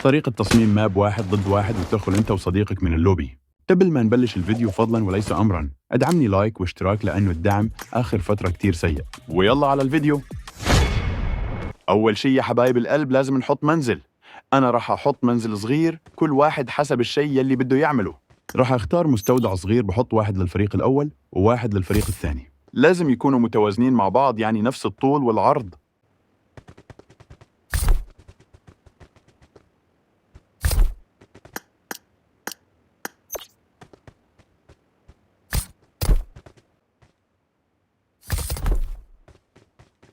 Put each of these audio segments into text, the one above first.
طريقة تصميم ماب 1 ضد 1 وتدخل أنت وصديقك من اللوبي. قبل ما نبلش الفيديو فضلاً وليس أمراً ادعمني لايك واشتراك لأنه الدعم آخر فترة كتير سيء. ويلا على الفيديو. أول شي يا حبايب القلب لازم نحط منزل. أنا راح أحط منزل صغير، كل واحد حسب الشي يلي بده يعمله. راح أختار مستودع صغير، بحط واحد للفريق الأول وواحد للفريق الثاني. لازم يكونوا متوازنين مع بعض، يعني نفس الطول والعرض.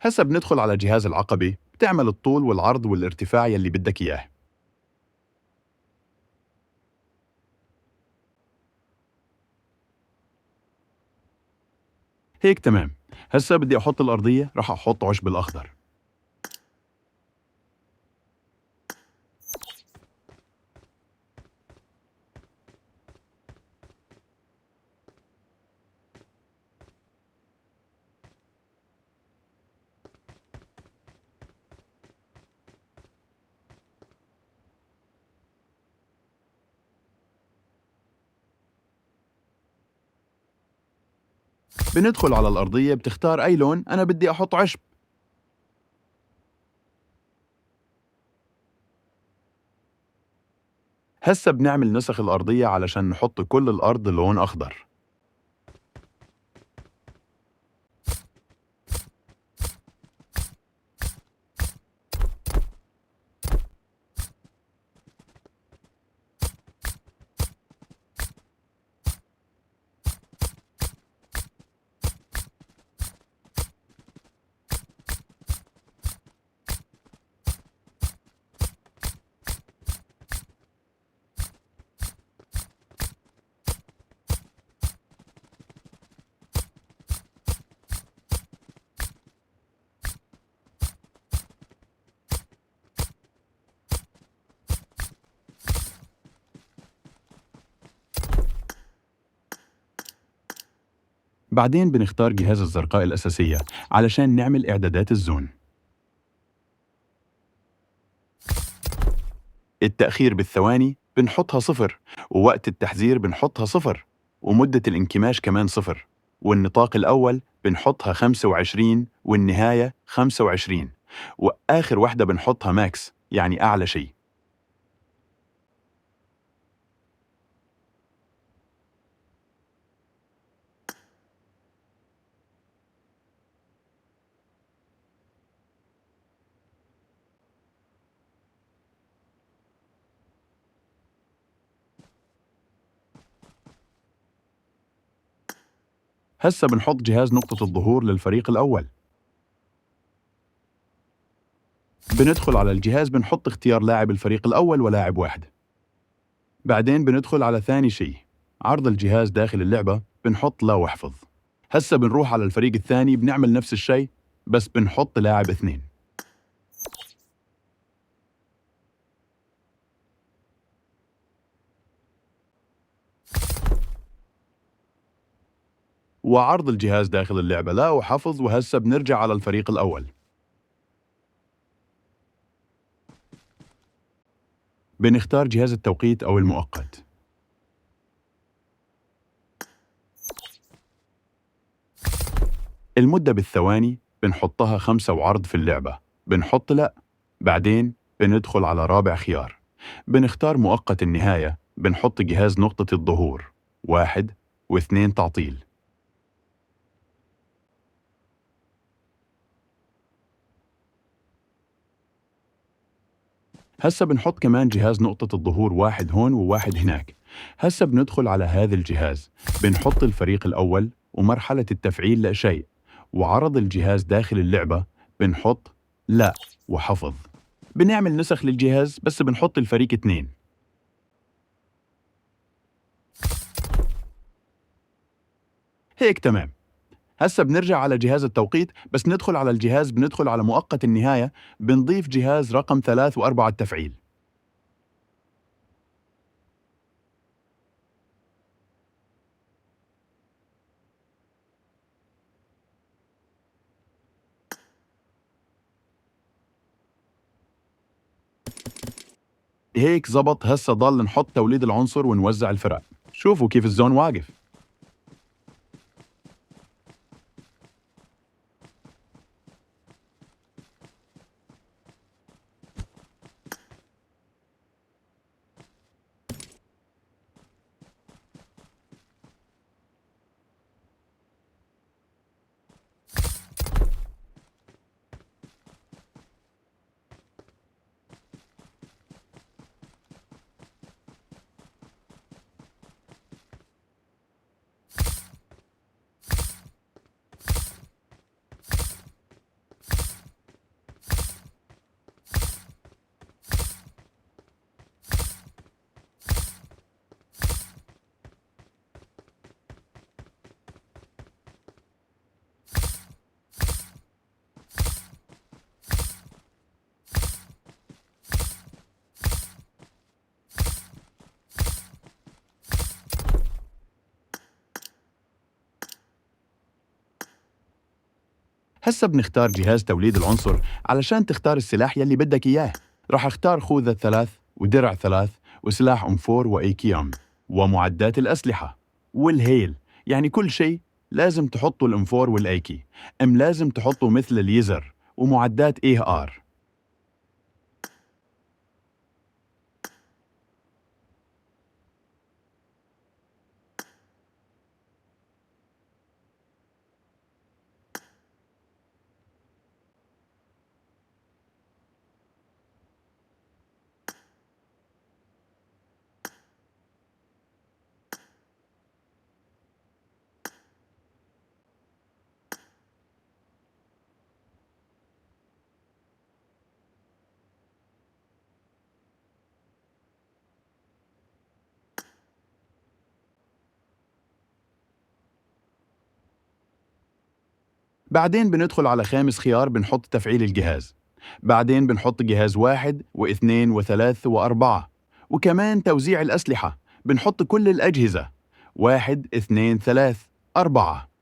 هسا بندخل على جهاز العقبة، بتعمل الطول والعرض والارتفاع يلي بدك إياه. هيك تمام. هسا بدي أحط الأرضية، راح أحط عشب الأخضر. بندخل على الأرضية، بتختار أي لون، أنا بدي أحط عشب. هسا بنعمل نسخ الأرضية علشان نحط كل الأرض لون أخضر. بعدين بنختار جهاز الزرقاء الأساسية علشان نعمل إعدادات الزون. التأخير بالثواني بنحطها 0، ووقت التحذير بنحطها 0، ومدة الانكماش كمان 0، والنطاق الأول بنحطها 25، والنهاية 25، وآخر واحدة بنحطها ماكس، يعني أعلى شيء. هسا بنحط جهاز نقطة الظهور للفريق الأول. بندخل على الجهاز، بنحط اختيار لاعب الفريق الأول ولاعب واحد. بعدين بندخل على ثاني شيء، عرض الجهاز داخل اللعبة، بنحط لا واحفظ. هسا بنروح على الفريق الثاني، بنعمل نفس الشيء بس بنحط لاعب 2. وعرض الجهاز داخل اللعبة لا وحفظ. وهسا بنرجع على الفريق الأول. بنختار جهاز التوقيت أو المؤقت. المدة بالثواني بنحطها 5 وعرض في اللعبة بنحط لا. بعدين بندخل على رابع خيار، بنختار مؤقت النهاية، بنحط جهاز نقطة الظهور 1 و2 تعطيل. هسا بنحط كمان جهاز نقطة الظهور 1 هون وواحد هناك. هسا بندخل على هذا الجهاز، بنحط الفريق الأول ومرحلة التفعيل لا شيء، وعرض الجهاز داخل اللعبة بنحط لا وحفظ. بنعمل نسخ للجهاز بس بنحط الفريق 2. هيك تمام. هسا بنرجع على جهاز التوقيت، بس ندخل على الجهاز، بندخل على مؤقت النهاية، بنضيف جهاز رقم 3 و4 التفعيل. هيك زبط. هسا ضل نحط توليد العنصر ونوزع الفرق. شوفوا كيف الزون واقف. هسا بنختار جهاز توليد العنصر علشان تختار السلاح يلي بدك إياه. رح أختار خوذة 3 ودرع 3 وسلاح M4 وAKM ومعدات الأسلحة والهيل. يعني كل شيء لازم تحطوا الM4 والAK. لازم تحطوا مثل اليزر ومعدات AR. بعدين بندخل على خامس خيار بنحط تفعيل الجهاز. بعدين بنحط جهاز 1 و2 و3 و4 وكمان توزيع الأسلحة. بنحط كل الأجهزة 1 2 3 4.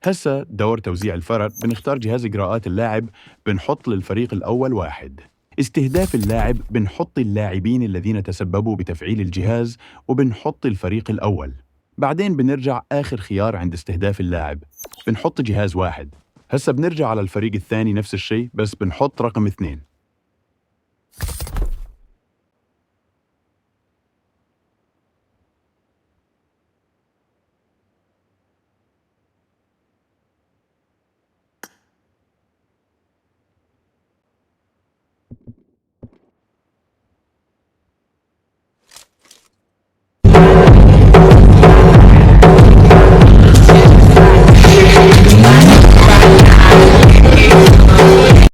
هسا دور توزيع الفرق. بنختار جهاز إجراءات اللاعب. بنحط للفريق الأول 1. استهداف اللاعب. بنحط اللاعبين الذين تسببوا بتفعيل الجهاز وبنحط الفريق الأول. بعدين بنرجع آخر خيار عند استهداف اللاعب. بنحط جهاز 1. هسا بنرجع على الفريق الثاني نفس الشيء بس بنحط رقم 2.